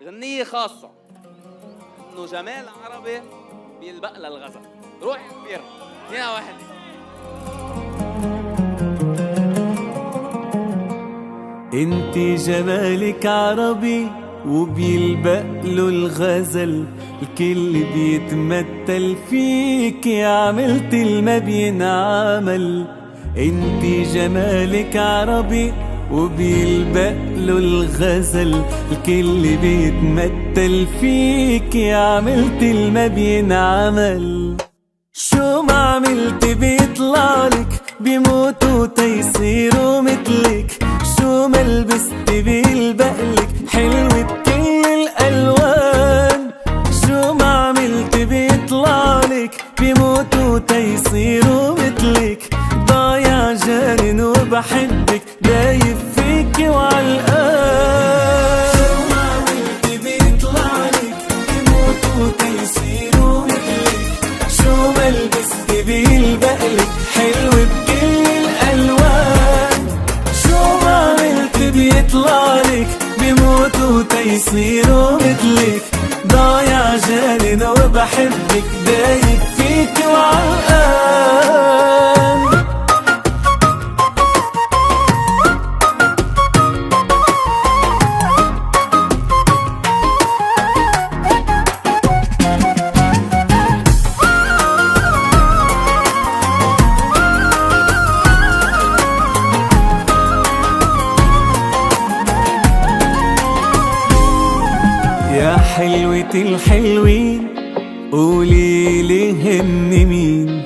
غنية خاصة إنه جمال عربي بيلبق للغزل. روح يا كبير، 2-1. انتي جمالك عربي وبيلبق له الغزل، الكل بيتمثل فيكي عملت الما بينعمل. انتي جمالك عربي وبيلبق له الغزل، الكل بيتمثل فيكي عملت الما بينعمل. شو ما عملت بيطلعلك بيموتوا تيصيروا مثلك، شو ما لبست بيلبقلك حلو بكل الألوان. شو ما عملت بيطلعلك بيموتوا تيصيروا مثلك، ضايع جانن وبحبك دايب فيكي وعالقان. شو ما عملت بيطلعلك بيموتوا تيصيروا مثلك، شو ما لبست بيلبقلك حلو بكل الألوان. شو ما عملت بيطلعلك بيموتوا تيصيروا مثلك، ضايع جانن وبحبك دايب فيكي وعالقان. يا حلوة الحلوين قوليلي هن مين،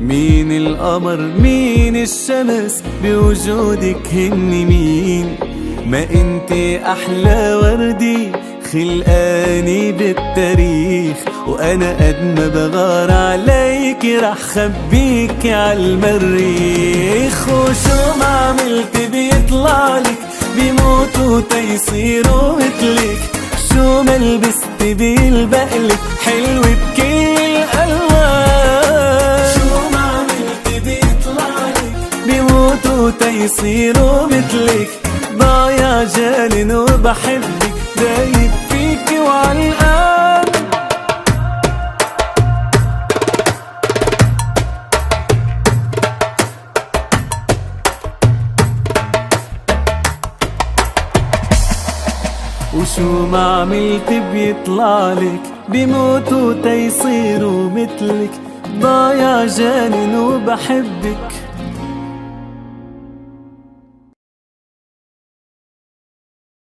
مين القمر مين الشمس بوجودك هن مين. ما انتي احلى وردي خلقاني بالتاريخ، وانا قد ما بغار عليكي رح خبيكي عالمريخ. وشو ما عملت بيطلعلك بيموتوا تيصيروا مثلك، شو ما لبست بيلبقلك حلو بكل الألوان. شو ما عملت بيطلعلك بيموتوا تيصيروا مثلك، ضايع جانن وبحبك دايب فيكي وعالقان. وشو ما عملت بيطلعلك بيموتوا تيصيروا مثلك، ضايع جانن وبحبك